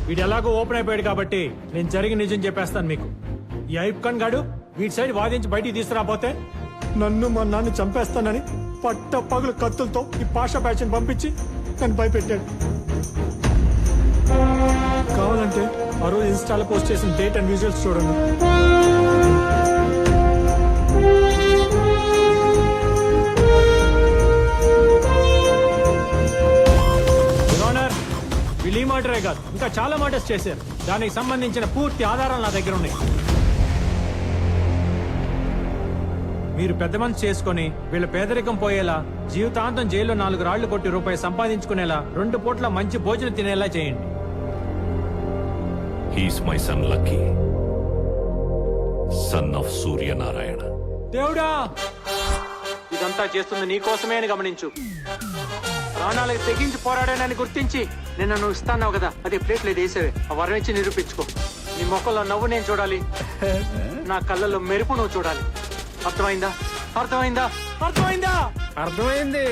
వీడు ఎలాగో ఓపెన్ అయిపోయాడు కాబట్టి నేను జరిగి నిజం చెప్పేస్తాను మీకు. ఈ ఐబ్ ఖాన్ గాడు వీడి సైడ్ వాదించి బయటికి తీసుకురాపోతే నన్ను మా నాన్న చంపేస్తానని పట్ట పగులు కత్తులతో ఈ పాషా బ్యాచ్ పంపించి నన్ను భయపెట్టాడు. కావాలంటే ఆ రోజు ఇన్స్టాలో పోస్ట్ చేసిన డేట్ అండ్ విజువల్స్ చూడండి. వీళ్ళు ఈ మాటరే కాదు, ఇంకా చాలా మాటర్స్ చేశారు. దానికి సంబంధించిన పూర్తి ఆధారాలు నా దగ్గర ఉన్నాయి. మీరు పెద్ద మనసు చేసుకుని వీళ్ళ పేదరికం పోయేలా, జీవితాంతం జైల్లో 4 రాళ్లు కొట్టి రూపాయి సంపాదించుకునేలా, 2 పూట్ల మంచి భోజనం తినేలా చేయండి. He's my son Lucky, son of Suryanarayana. దేవుడా, ఇదంతా చేస్తుంది నీకోసమే అని గమనించు. ప్రాణాలకు తెగించి పోరాడానని గుర్తించి నిన్న నువ్వు ఇస్తాన్నావు కదా, అది ప్లేట్ లేదు వేసేవే. ఆ వరం ఇచ్చి నిరూపించుకో. నీ మొక్కల్లో నవ్వు నేను చూడాలి, నా కళ్ళల్లో మెరుపు నువ్వు చూడాలి. అర్థమైందా? అర్థమైందా? అర్థమైందా? అర్థమైంది,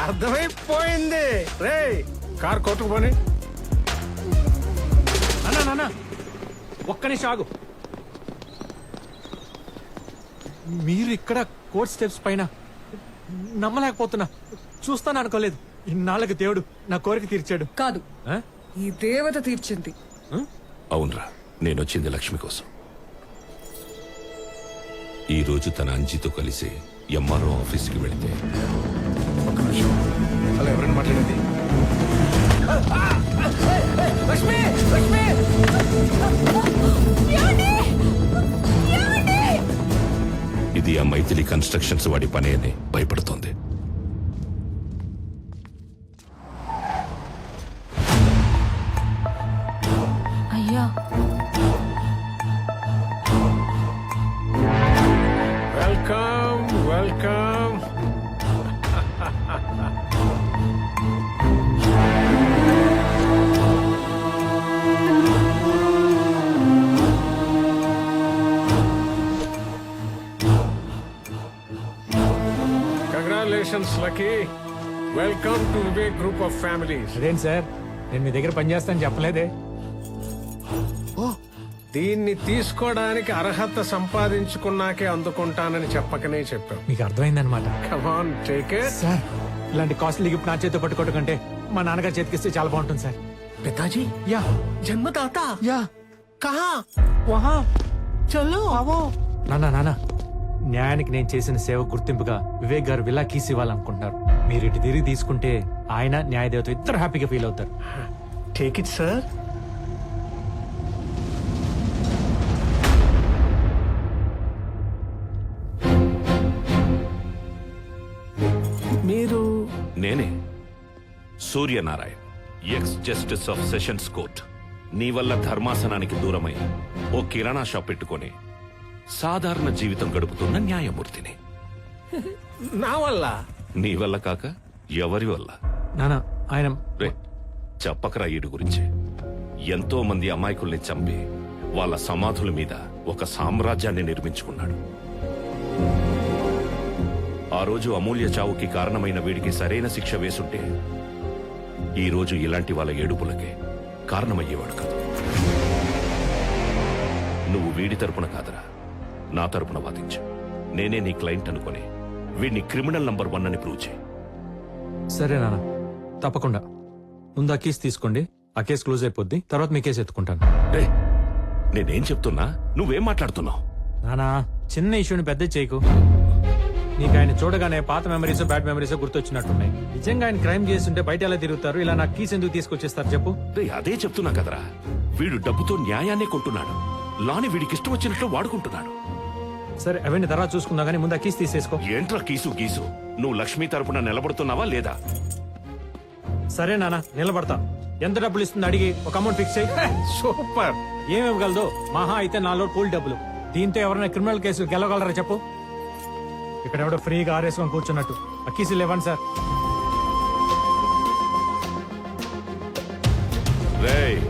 అర్థమైపోయింది. రే కార్ కొట్టుకుపోని. నాన్న ఒక్క నిమిషం ఆగు. మీరు ఇక్కడ కోర్ట్ స్టెప్స్ పైన నమ్మలేకపోతున్నా. చూస్తాను అనుకోలేదు. ఇన్నాళ్ళకి దేవుడు నా కోరిక తీర్చాడు. కాదు, ఈ దేవత తీర్చింది. అవునరా, నేనొచ్చింది లక్ష్మి కోసం. ఈ రోజు తన అంజితో కలిసి ఎంఆర్ఓ ఆఫీస్కి వెళితే ఒక్క నిమిషం, అలా ఎవరైనా మాట్లాడేది? లక్ష్మి, లక్ష్మి! ఇది ఆ మైథిలి కన్స్ట్రక్షన్స్ వాడి పని అని భయపడుతోంది. అయ్యా, welcome welcome. Congratulations lucky. Welcome to Vivek group of families. అదేంటి సార్, నేను మీ దగ్గర పనిచేస్తాను చెప్పలేదే. దీన్ని తీసుకోవడానికి అర్హత సంపాదించుకున్నాకే అందుకుంటానని చెప్పకనే చెప్పావు. మీకు అర్థమైందనమాట. Come on, take it. Sir, ఇలాంటి కాస్ట్లీ గిఫ్ట్ నా చేతితో పట్టుకోవడం కంటే మా నాన్నగారు చేతికిస్తే చాలా బాగుంటుంది సార్. పితాజీ, యా జన్మదాత యా కహా? వహా చలో అవో. నాన్న, న్యాయానికి నేను చేసిన సేవ గుర్తింపుగా వివేక్ గారు విలా కీస్ ఇవ్వాలనుకుంటున్నారు. మీరు ఇటు తిరిగి తీసుకుంటే ఆయన న్యాయదేవత ఇద్దరు హ్యాపీగా ఫీల్ అవుతారు. Take it sir. మీరు? నేనే Suryanarayan, X justice of sessions court. నీ వల్ల ధర్మాసనానికి దూరమై ఓ కిరాణా షాప్ పెట్టుకొని సాధారణ జీవితం గడుపుతున్న న్యాయమూర్తిని. నా వల్ల? నీ వల్ల కాక ఎవరి వల్ల? నాన్న, ఆయన రే చెప్పకరా ఈడు గురించి. ఎంతో మంది అమాయకుల్ని చంపి వాళ్ళ సమాధుల మీద ఒక సామ్రాజ్యాన్ని నిర్మించుకున్నాడు. ఆ రోజు అమూల్య చావుకి కారణమైన వీడికి సరైన శిక్ష వేసుంటే ఈ రోజు ఇలాంటి వాళ్ళ ఏడుపులకే కారణమయ్యేవాడు కాదు. నువ్వు వీడి తరపున కాదరా, నా తరపున వాదించు. నేనే నీ క్లయింట్ అనుకుని వీడిని క్రిమినల్ నంబర్ 1 అని ప్రూవ్ చేయి. సరే నాన్న, తప్పకుండా. ముందు ఆ కేసు తీసుకోండి, ఆ కేసు క్లోజ్ అయిపోద్ది. తర్వాత మీ కేసు ఎత్తుకుంటాను. రే నేనేం చెప్తున్నా, నువ్వేం మాట్లాడుతున్నావు? నానా, చిన్న ఇష్యూని పెద్ద చేయకు. నీకు ఆయన చూడగానే పాత మెమరీస్, బ్యాడ్ మెమరీస్ గుర్తొచ్చినట్టున్నాయి. నిజంగా ఆయన క్రైమ్ చేస్తుంటే బయట ఎలా తిరుగుతారు? ఇలా నాకు కీస్ ఎందుకు తీసుకొచ్చేస్తారు చెప్పు? రే అదే చెప్తున్నా కదరా, వీడు డబ్బుతో న్యాయాన్నే కొంటున్నాడు. లాని వీడికి ఇష్టం వచ్చినట్లు వాడుకుంటున్నాడు. సరే, అవన్నీ తర్వాత చూసుకుందాం, కానీ ముందు ఆ కీస్ తీసేసుకో. ఏంట్రా కీసు గీసు? నువ్వు లక్ష్మి తరపున నిలబడుతున్నావా లేదా? సరే నాన్న, నిలబడతా. ఎంత డబ్బులు ఇస్తుంది అడిగి ఒక అమౌంట్ ఫిక్స్ చేయి. సూపర్. ఏమి ఇవ్వగలదు? మహా అయితే 4 లోడ్ కూల్ డబ్బులు. దీంతో ఎవరైనా క్రిమినల్ కేసులు గెలవగలరా చెప్పు? ఇక్కడ ఎవడో ఫ్రీగా ఆరేసుకొని కూర్చున్నట్టు. ఆ కీసులు ఇవ్వండి సార్. రేయ్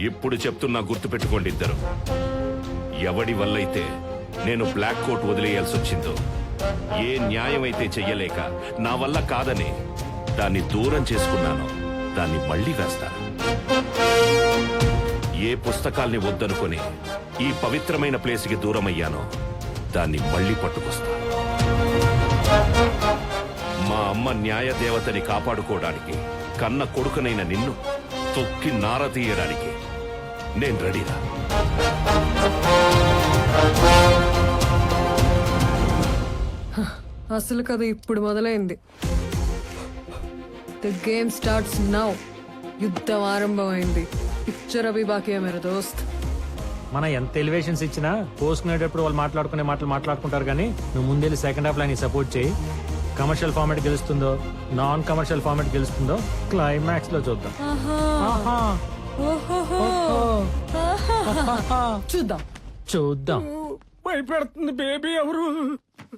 ఇప్పుడు చెప్తున్నా, గుర్తుపెట్టుకోండి ఇద్దరు. ఎవడి వల్లైతే నేను బ్లాక్ కోట్ వదిలేయాల్సి వచ్చిందో, ఏ న్యాయం అయితే చెయ్యలేక నా వల్ల కాదని దాన్ని దూరం చేసుకున్నానో, దాన్ని మళ్ళీ వేస్తాను. ఏ పుస్తకాల్ని వద్దనుకొని ఈ పవిత్రమైన ప్లేస్కి దూరమయ్యానో దాన్ని మళ్ళీ పట్టుకొస్తాను. మా అమ్మ న్యాయదేవతని కాపాడుకోవడానికి కన్న కొడుకునైన నిన్ను తొక్కి నార తీయడానికి నేను రెడీరా. అసలు కథ ఇప్పుడు మొదలైంది. The game starts now. యుద్ధం ఆరంభమైంది. పిక్చర్ అభి బాకీ హై మేరా దోస్త్. మన ఎంత ఎలివేషన్స్ ఇచ్చినా పోసుకునేటప్పుడు వాళ్ళు మాట్లాడుకునే మాటలు మాట్లాడుకుంటారు, కానీ నువ్వు ముందెళ్ళి సెకండ్ హాఫ్ లైన్ సపోర్ట్ చేయి. కమర్షియల్ ఫార్మాట్ గెలుస్తుందో నాన్ కమర్షియల్ ఫార్మాట్ గెలుస్తుందో క్లైమాక్స్ లో చూద్దాం. ఆహా. చూద్దాం. చూద్దాం. భయపెడుతుంది బేబీ ఎవరు?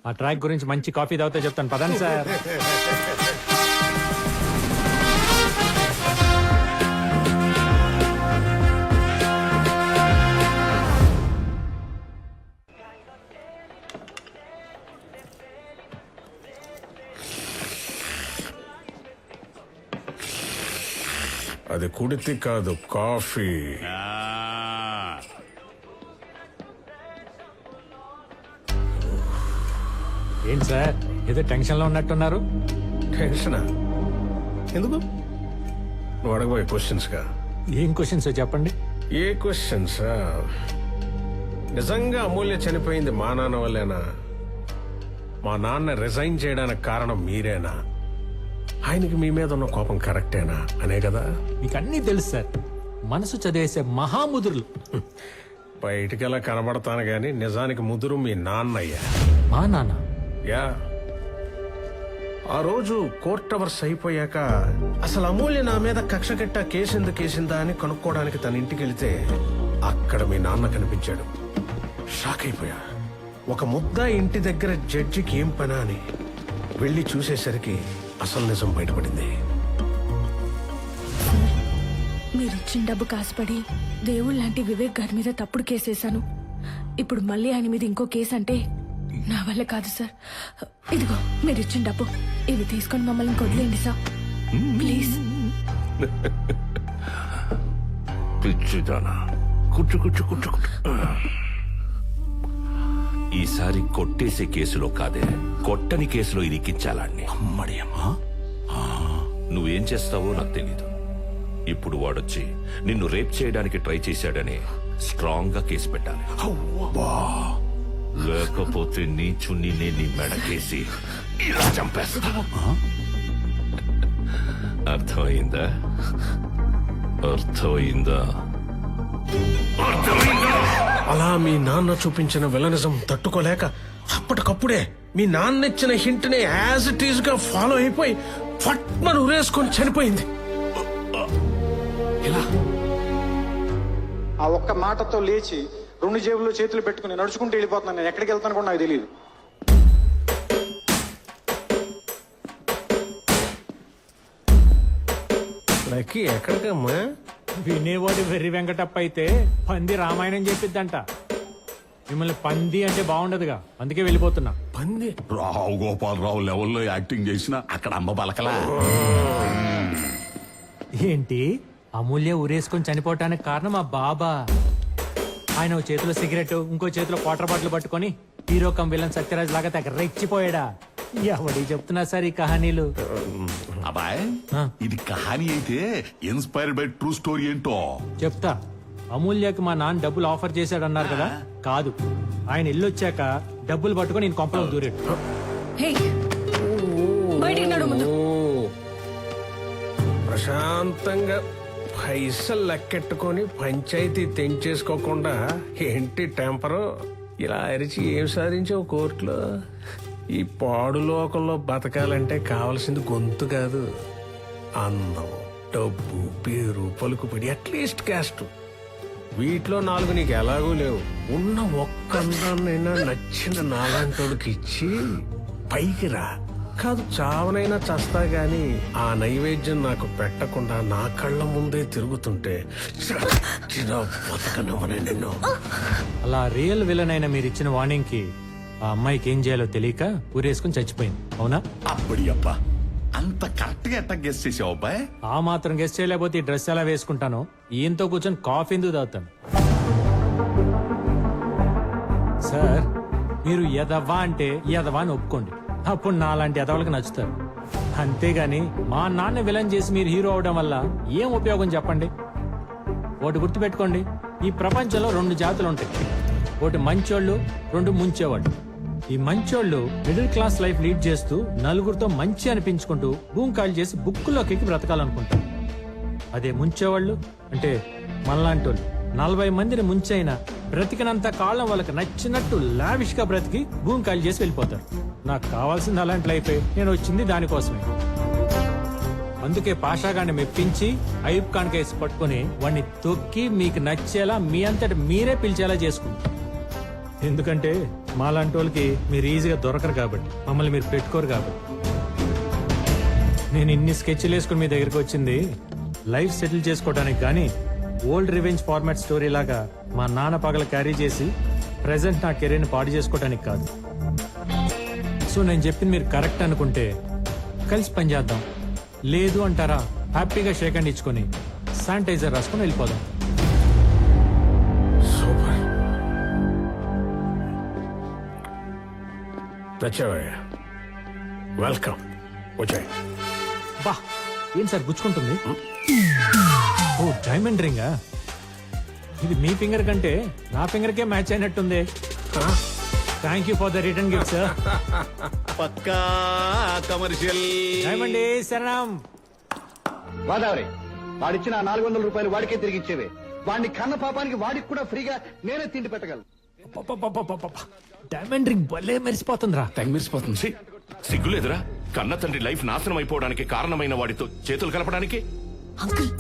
ఆ ట్రాక్ గురించి మంచి కాఫీ తాగితే చెప్తాను, పదండి సార్. అది కుడితి కాదు, కాఫీ. ఏంటి సార్ ఏదో టెన్షన్ లో ఉన్నట్టున్నారు? టెన్షనా? ఎందుకు? నువ్వు అడగబోయే క్వశ్చన్స్ గా. ఏం క్వశ్చన్స్ చెప్పండి. ఏ క్వశ్చన్స్? నిజంగా అమూల్య చనిపోయింది మా నాన్న వల్లేనా? మా నాన్న రిజైన్ చేయడానికి కారణం మీరేనా? ఆయనకి మీ మీద ఉన్న కోపం కరెక్టేనా అనే కదా. మీకు అన్నీ తెలుసు సార్, మనసు చదివేసే మహాముదురులు. బయటికి ఎలా కనబడతాను గాని నిజానికి ముదురు మీ నాన్నయ్యా. మా నాన్న? యా. ఆ రోజు కోర్ట్ అవర్స్ అయిపోయాక అసలు అమూల్య నా మీద కక్ష కట్ట కేసిందా అని కనుక్కోవడానికి తన ఇంటికి వెళితే అక్కడ మీ నాన్న కనిపించాడు. షాక్ అయిపోయా. ఒక ముద్ద ఇంటి దగ్గర జడ్జికి ఏం పనా అని వెళ్ళి చూసేసరికి అసలు నిజం బయటపడింది. మీరిచ్చిన డబ్బు కాసుపడి దేవుళ్ళ లాంటి వివేక్ గారి మీద తప్పుడు కేసేశాను. ఇప్పుడు మళ్ళీ ఆయన మీద ఇంకో కేసు అంటే నా వల్ల కాదు సార్. ఇదిగో మీరిచ్చిన డబ్బు, ఇవి తీసుకొని మమ్మల్ని కొద్దిలేండి సార్ ప్లీజ్. పిచ్చిదానా, కుచ్చు కుచ్చు కుచ్చు కుచ్చు. ఈసారి కొట్టేసే కేసులో కాదే, కొట్టని కేసులో ఇరికించాలాన్ని. అమ్మడి అమ్మా, నువ్వేం చేస్తావో నాకు తెలీదు. ఇప్పుడు వాడొచ్చి నిన్ను రేప్ చేయడానికి ట్రై చేశాడని స్ట్రాంగ్ గా కేసు పెట్టాలి. లేకపోతే నీ చున్నీనే నీ మెడకేసి ఇలా చంపేస్తా. అర్థమైందా? అర్థమైందా? అలా మీ నాన్న చూపించిన విలనిజం తట్టుకోలేక అప్పటికప్పుడే మీ నాన్న ఇచ్చిన హింట్ ని యాజ్ ఇట్ ఈజ్ గా ఫాలో అయిపోయి ఫట్మను ఉరేసుకొని చనిపోయింది. ఆ ఒక్క మాటతో లేచి 2 జేబుల్లో చేతులు పెట్టుకుని నడుచుకుంటూ వెళ్ళిపోతున్నాను. నేను ఎక్కడికి వెళ్తాను కూడా నాకు తెలియదు. లక్కీ ఎక్కడికమ్మా? వినేవాడు వెర్రి వెంకటప్ప అయితే పంది రామాయణం చెప్పిద్దంట. మిమ్మల్ని పంది అంటే బాగుండదుగా, అందుకే వెళ్ళిపోతున్నా. పంది? రావు గోపాలరావు లెవెల్లో యాక్టింగ్ చేసిన అక్కడ అమ్మ బలకలా. ఏంటి అమూల్య ఊరేసుకొని చనిపోవటానికి కారణం మా బాబా. ఆయన ఓ చేతిలో సిగరెట్, ఇంకో చేతిలో వాటర్ బాటిల్ పట్టుకొని హీరో కమ్ విలన్ సత్యరాజ్ లాగా తెగ రెచ్చిపోయాడా? ఎవడి చెప్తున్నా సార్ ఈ కహానీలు? అబ్బాయ్, ఆ. ఇది కహానీ అయితే ఇన్స్పైర్డ్ బై ట్రూ స్టోరీ ఏంటో చెప్తా. అమూల్యకి మా నాన్న డబ్బులు ఆఫర్ చేశాడన్నారు కదా, కాదు, ఆయన ఇల్లొచ్చాక డబ్బులు పట్టుకొని నేను కొంపలో దూరాడు. హే బయటికి నడు ముందు. ప్రశాంతంగా పైసలు లెక్కెట్టుకొని పంచాయతీ తెంచేసుకోకుండా ఏంటి టెంపరు? ఇలా అరిచి ఏం సాధించావు కోర్టులో? ఈ పాడు లోకంలో బతకాలంటే కావాల్సింది గొంతు కాదు, అందం, డబ్బు, పేరు, పలుకుబడి, అట్లీస్ట్ క్యాస్ట్. వీటిలో 4 నీకు ఎలాగూ లేవు. ఉన్న ఒక్క అందాన్నైనా నచ్చిన నాలాంటోడికి ఇచ్చి పైకి రా. కాదు చావనైనా చస్తా గాని ఆ నైవేద్యం నాకు పెట్టకుండా నా కళ్ళ ముందే తిరుగుతుంటే బతకనివ్వనే నిన్ను. అలా రియల్ విలన్ అయిన మీరు ఇచ్చిన వార్నింగ్ కి ఆ అమ్మాయికి ఏం చేయాలో తెలియక ఊరేసుకుని చచ్చిపోయింది, అవునా? అప్పటి అబ్బా అంత కరెక్ట్ గా ఎట్లా గెస్ట్ చేసావు అబ్బాయి? ఆ మాత్రం గెస్ట్ చేయలేకపోతే ఈ డ్రెస్ ఎలా వేసుకుంటాను? ఈయంతో కూర్చొని కాఫీ ఎందుకు తాగుతాను? సార్, మీరు ఎదవా అంటే ఎదవా అని ఒప్పుకోండి. అప్పుడు నాలాంటి ఎదవలకు నచ్చుతారు. అంతేగాని మా నాన్న విలన్ చేసి మీరు హీరో అవడం వల్ల ఏం ఉపయోగం చెప్పండి? ఒకటి గుర్తుపెట్టుకోండి, ఈ ప్రపంచంలో 2 జాతులు ఉంటాయి. ఒకటి మంచోళ్ళు, 2 ముంచేవాళ్ళు. ఈ మంచోళ్ళు మిడిల్ క్లాస్ లైఫ్ లీడ్ చేస్తూ నలుగురితో మంచి అనిపించుకుంటూ భూమి కాల్ చేసి బుక్కులోకి ఎక్కి బ్రతకాలనుకుంటారు. అదే ముంచేవాళ్ళు అంటే మనలాంటి వాళ్ళు 40 మందిని ముంచైనా బ్రతికినంత కాలం వాళ్ళకి నచ్చినట్టు లావిష్ గా బ్రతికి భూమి కాల్ చేసి వెళ్ళిపోతారు. నాకు కావాల్సింది అలాంటి లైఫే. నేను వచ్చింది దానికోసమే. అందుకే పాషాగాన్ని మెప్పించి అయూబ్ ఖాన్ కేసు పట్టుకుని వాడిని తొక్కి మీకు నచ్చేలా మీ అంతటి మీరే పిలిచేలా చేసుకుంటారు. ఎందుకంటే మాలాంటి వాళ్ళకి మీరు ఈజీగా దొరకరు కాబట్టి, మమ్మల్ని మీరు పెట్టుకోరు కాబట్టి. నేను ఇన్ని స్కెచ్లు వేసుకుని మీ దగ్గరికి వచ్చింది లైఫ్ సెటిల్ చేసుకోవడానికి కానీ ఓల్డ్ రివెంజ్ ఫార్మాట్ స్టోరీ లాగా మా నాన్న పగల క్యారీ చేసి ప్రెసెంట్ నా కెరీర్ని పాడు చేసుకోవడానికి కాదు. సో నేను చెప్పింది మీరు కరెక్ట్ అనుకుంటే కలిసి పనిచేద్దాం. లేదు అంటారా హ్యాపీగా షేక్ హ్యాండ్ ఇచ్చుకొని శానిటైజర్ రాసుకొని వెళ్ళిపోదాం. సూపర్. తెచ్చావయ్యా, వెల్కమ్. వచ్చాయి. బా, ఏం సార్ గుచ్చుకుంటుంది? ఓ, డైమండ్ రింగా? ఇది మీ ఫింగర్ కంటే నా ఫింగర్ కే మ్యాచ్ అయినట్టుంది. Thank you for the return gift sir. పక్కా కమర్షియల్. డైమండ్ శరణం. గోదావరి, వాడిచ్చిన 400 రూపాయలు వాడికే తిరిగి ఇచ్చేవే. వాడిని కన్న పాపానికి వాడికి కూడా ఫ్రీగా నేనే తిండి పెట్టగలను. డైమండ్ రింగ్ భలే మెరిసిపోతుందిరా. మెరిసిపోతుంది. సిగ్గులేదురా? కన్న తండ్రి లైఫ్ నాశనం అయిపోవడానికి కారణమైన వాడితో చేతులు కలపడానికి? అంకుల్,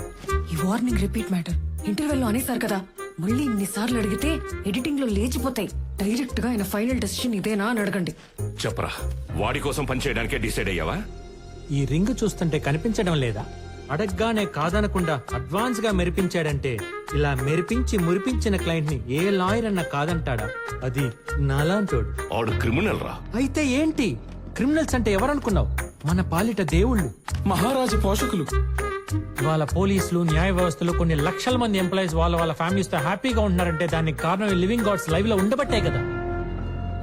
ఈ వార్నింగ్ రిపీట్ మ్యాటర్. ఇంటర్వెల్ లో అనేసారు కదా, మళ్ళీ ఇన్నిసార్లు అడిగితే ఎడిటింగ్ లో లేచిపోతాయి. డైరెక్ట్ గా ఆయన ఫైనల్ డెసిషన్ ఇదేనా అని అడగండి. చెప్పరా, వాడి కోసం పనిచేయడానికే డిసైడ్ అయ్యావా? ఈ రింగ్ చూస్తుంటే కనిపించడం లేదా? అడగ్గానే కాదనకుండా అడ్వాన్స్ గా మెరిపించాడంటే ఇలా మెరిపించి మురిపించిన క్లయింట్ ని ఏ లాయర్ అన్నా కాదంటాడా? అది నాలాంటోడు. ఆడు క్రిమినల్ రా. అయితే ఏంటి? క్రిమినల్స్ అంటే ఎవరనుకున్నావు? మన పాలిట దేవుళ్ళు, మహారాజు పోషకులు. వాళ్ళ పోలీసులు, న్యాయ వ్యవస్థలు, కొన్ని లక్షల మంది ఎంప్లాయీస్ వాళ్ళ ఫ్యామిలీస్ తో హ్యాపీగా ఉంటున్నారంటే దానికి కారణం లివింగ్ గాడ్స్ లైవ్ లో ఉండబట్టే కదా.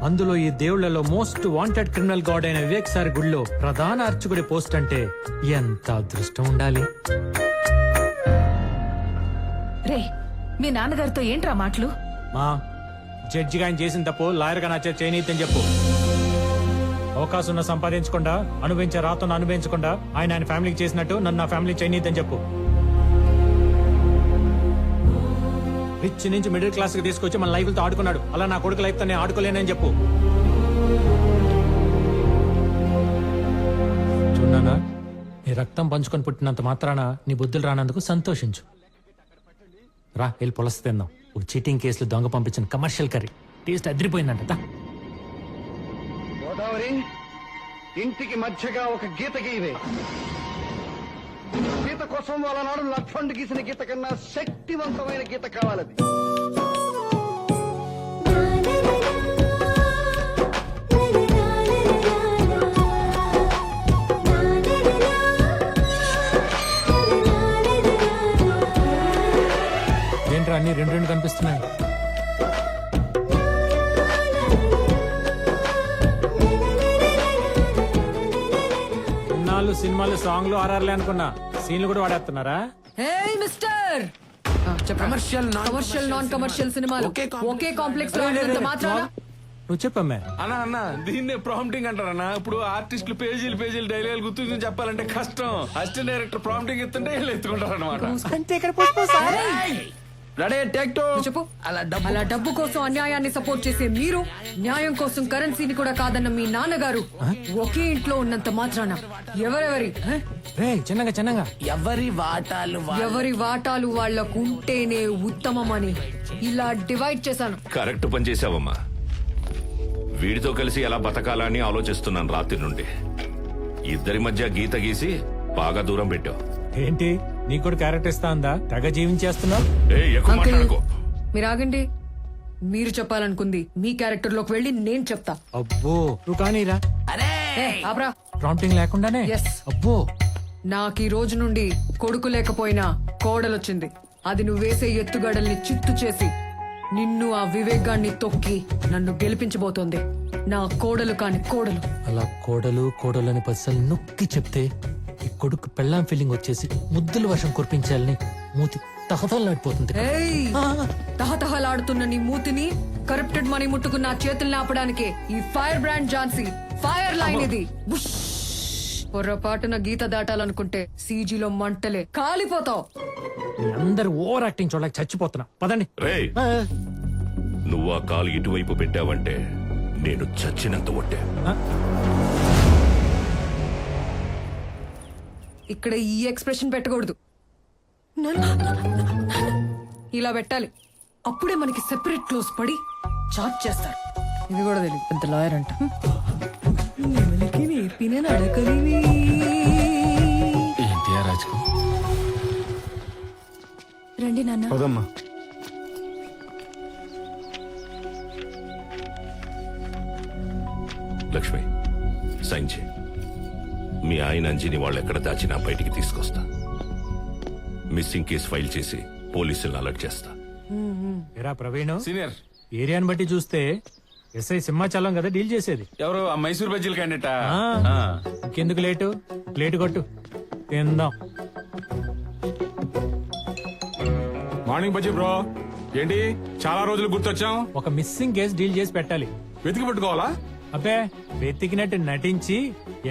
అందులో ఈ దేవుళ్లలో మోస్ట్ వాంటెడ్ క్రిమినల్ గాడ్ అయిన వివేక్ సార్ గుడిలో ప్రధాన అర్చకుడి పోస్ట్ అంటే ఎంత అదృష్టం ఉండాలి. రే, మీ నాన్నగారితో ఏంట్రా మాటలు? మా జడ్జిగా ఆయన చేసిన తప్పు లాయర్ గా నా చేత చేయనీయని చెప్పు. అవకాశం ఉన్న సంపాదించకుండా, అనుభవించే రాతను అనుభవించకుండా ఆయన ఫ్యామిలీకి చేసినట్టు నన్ను నా ఫ్యామిలీ చేయనీయని చెప్పు. రిచ్ నుంచి మిడిల్ క్లాస్ కి తీసుకొచ్చి మన లైఫ్ తో ఆడుకున్నాడు. అలా నా కొడుకు లైఫ్ తో నేను ఆడుకోలేనని చెప్పు. చూడనా, నీ రక్తం పంచుకొని పుట్టినంత మాత్రాన నీ బుద్ధులు రానందుకు సంతోషించు. రా, వెళ్ళి పులస తిందాం. ఒక చీటింగ్ కేసులు దొంగ పంపించిన కమర్షియల్ కర్రీ టేస్ట్ అదిరిపోయిందంట. గోదావరి, ఇంటికి మధ్యగా ఒక గీత గీవే. గీత కోసం వాళ్ళ నాడు లక్ష్మణుడు గీసిన గీత కన్నా శక్తివంతమైన గీత కావాలది. ఏంట్రా అన్ని రెండు కనిపిస్తున్నాయి? సినిమాలు, సాంగ్లు, ఆర్ఆర్లే అనుకున్నా. సీన్లు కూడా వాడేస్తున్నారా? Hey mister, commercial non commercial సినిమాలు ఒకే కాంప్లెక్స్ లో ఉన్నంత మాత్రాన నువ్వు చెప్పమ్మా. అన్నా దీన్నే ప్రాంప్టింగ్ అంటారన్నా. ఇప్పుడు ఆర్టిస్టులు పేజీలు డైలాగులు గుర్తు చెప్పాలంటే కష్టం. అసిస్టెంట్ డైరెక్టర్ ప్రాంప్టింగ్ ఇస్తుంటే వీళ్ళు ఎత్తుకుంటారు అనమాట. అంతే. ఇక్కడ చెప్పు. అలా డబ్బు కోసం అన్యాయాన్ని సపోర్ట్ చేసే మీరు, న్యాయం కోసం కరెన్సీని కూడా కాదన్న మీ నాన్నగారు ఒకే ఇంట్లో ఉన్నంత మాత్రాన ఎవరెవరి చిన్నగా ఎవరి వాటాలు వాళ్లకు ఉంటేనే ఉత్తమమని ఇలా డివైడ్ చేశాను. కరెక్ట్ పని చేసావమ్మా. వీడితో కలిసి ఎలా బతకాలని ఆలోచిస్తున్నాను రాత్రి నుండి. ఇద్దరి మధ్య గీత గీసి బాగా దూరం పెట్టావు. ఏంటి, నీకు కూడా క్యారెక్టర్ ఇస్తా ఉందా? తెగ జీవించేస్తున్నావు. మీరు ఆగండి. మీరు చెప్పాలనుకుంది మీ క్యారెక్టర్ లోకి వెళ్ళి నేను చెప్తా. అబ్బో, నువ్వు కానీరా. ఆప్రా, ప్రాంప్టింగ్ లేకుండానే Yes. అబ్బో నాకు ఈ రోజు నుండి కొడుకు లేకపోయినా కోడలొచ్చింది. అది నువ్వు వేసే ఎత్తుగడల్ని చిత్తు చేసి నిన్ను ఆ వివేక్ గాన్ని తొక్కి నన్ను గెలిపించబోతోంది. నా కోడలు కాని కోడలు. అలా కోడలు కోడలు అని పదిసార్లు నొక్కి చెప్తే ఈ కొడుకు పెళ్ళాం ఫీలింగ్ వచ్చేసి ముద్దుల వర్షం కురిపించాలని మూతి తహతలాడిపోతుంది. ఏయ్! తహతహలాడుతున్న నీ మూతిని కరప్టెడ్ మనీ ముట్టుకున్న నా చేతుల్ని ఆపడానికి ఈ fire brand Jhansi fire line ఇది. బుష్! పొర్రపాటున గీత దాటాలనుకుంటే సీజీలో మంటలే కాలిపోతావు. మీ అందరు ఓవర్ యాక్టింగ్ చూడలేక చచ్చిపోతున్నా. పదండి. రేయ్ నువ్వు ఆ కాలు ఇటువైపు పెట్టావంటే నేను చచ్చినంత ఒట్టే. ఇక్కడ ఈ ఎక్స్ప్రెషన్ పెట్టకూడదు, ఇలా పెట్టాలి. అప్పుడే మనకి సెపరేట్ క్లోజ్ పడి చార్జ్ చేస్తారు. ఇది కూడా తెలియదు, పెద్ద లాయర్ అంట. రండి నాన్న. పదమ్మా. లక్ష్మి సైన్ చేయి. మీ ఆయన అంజిని వాళ్ళు ఎక్కడ దాచినా బయటికి తీసుకొస్తా. మిస్సింగ్ కేసు ఫైల్ చేసి పోలీసులను అలర్ట్ చేస్తా. ఏరా ప్రవీణ్, సీనియర్ ఏరియాని బట్టి చూస్తే ఎస్ఐ సింహాచలం కదా డీల్ చేసేది. ఎవరు ఆ మైసూర్ బజ్జీల క్యాండిడేటా? ఇంకెందుకు లేటు, ప్లేట్ కొట్టు తిందాం. Morning bajji bro. ఏంటి చాలా రోజులు గుర్తొచ్చాం? ఒక మిస్సింగ్ కేసు డీల్ చేసి పెట్టాలి. వెతికి పట్టుకోవాలా? అబ్బే వెతికినట్టు నటించి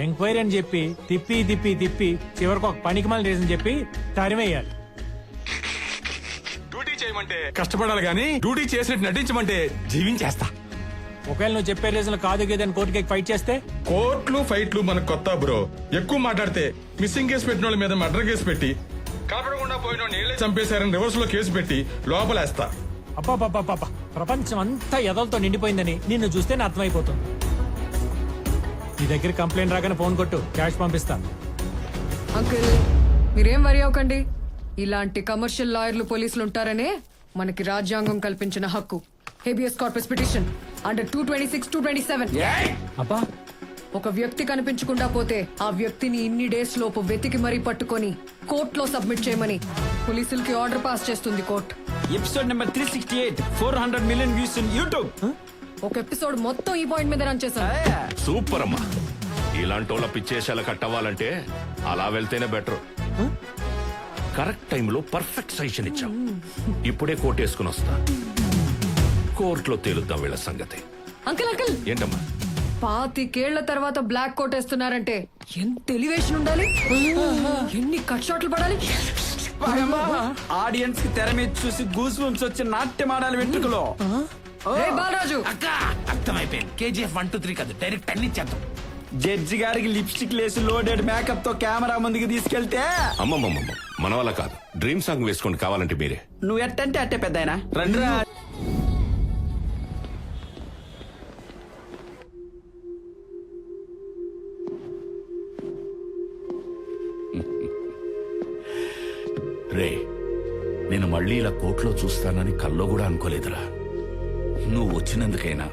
ఎంక్వైరీ అని చెప్పి తిప్పి తిప్పి తిప్పి చివరికి ఒక పనికి మళ్ళీ రీజన్ చెప్పి తరిమేయాలి. డ్యూటీ చేయమంటే కష్టపడాలి గానీ డ్యూటీ చేసినట్టు నటించమంటే జీవించేస్తా. ఒకవేళ నువ్వు చెప్పే రీజన్ కాదు గేదని కోర్టుకి ఫైట్ చేస్తే? కోర్టులు ఫైట్లు మనకు కొత్త బ్రో. ఎక్కువ మాట్లాడితే మిస్సింగ్ కేసు పెట్టిన వాళ్ళ మీద మర్డర్ కేసు పెట్టి కనపడకుండా పోయిన నీళ్ళే చంపేశారని రివర్స్ లో కేసు పెట్టి లోపలేస్తా. అబ్బా ప్రపంచం అంతా ఎదలతో నిండిపోయిందని నిన్ను చూస్తేనే అర్థమైపోతుంది. నీ దగ్గర కంప్లైంట్ రాగానే ఫోన్ కొట్టు, క్యాష్ పంపిస్తా. అంకుల్ మీరేం వరి అవ్వకండి. ఇలాంటి కమర్షియల్ లాయర్లు పోలీసులు ఉంటారనే మనకి రాజ్యాంగం కల్పించిన హక్కు. Habeas corpus petition under 226, 227. అబ్బా ఒక వ్యక్తి కనిపించకుండా పోతే ఆ వ్యక్తిని ఇన్ని డేస్ లోపు వెతికి మరీ పట్టుకొని కోర్టులో సబ్మిట్ చేయమని పోలీసులకి ఆర్డర్ పాస్ చేస్తుంది court. Episode number 368, 400 million views in YouTube. ఒక ఎపిసోడ్ మొత్తం ఈ పాయింట్ మీద రన్ చేశాను. సూపర్ అమ్మా. ఇలాంటి వాళ్ళ పిచ్చేసాల కట్టవ్వాలంటే అలా వెళ్తేనే బెటర్. కరెక్ట్ టైంలో పర్ఫెక్ట్ సజెషన్ ఇచ్చాం. ఇప్పుడే కోర్టు వేసుకుని వస్తా. కోర్టులో తేలుద్దాం వీళ్ళ సంగతి. అంకుల్ అంకుల్ ఏంటమ్మా 25 తర్వాత బ్లాక్ కోట్ వేస్తున్నారంటే ఎంత ఎలివేషన్ ఉండాలి, ఎన్ని కట్ షాట్లు పడాలి. ఆడియన్స్ కి తెర మీద చూసి గూస్ బంప్స్ వచ్చి నాట్యం ఆడాలి వెంట్రుకలో. రేయ్ బాలరాజు, అర్థమైపోయింది. KGF 1, 2, 3 కాదు, డైరెక్ట్ అన్ని చేద్దాం. జడ్జి గారికి లిప్స్టిక్ లేసి లోడెడ్ మేకప్ తో కెమెరా ముందుకు తీసుకెళ్తే అమ్మమ్మమ్మ మన వల్ల కాదు. డ్రీమ్ సాంగ్ వేసుకోండి కావాలంటే మీరే. నువ్వు ఎట్టంటే అట్టే పెద్ద ఆయన రండిరా. రే నేను మళ్ళీ ఇలా కోర్టులో చూస్తానని కల్లో కూడా అనుకోలేదురా. నువ్వు వచ్చినందుకైనా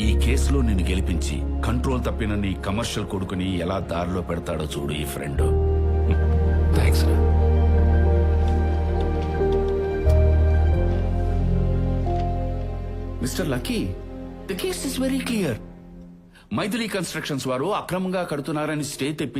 ఈ కేసులో నిన్ను గెలిపించి కంట్రోల్ తప్పిన నీ కమర్షియల్ కొడుకుని ఎలా దారిలో పెడతాడో చూడు ఈ ఫ్రెండ్. థ్యాంక్స్ రా. Mister Lucky, the case is very clear. Maithili constructions వారు అక్రమంగా కడుతున్నారని స్టే తెప్పి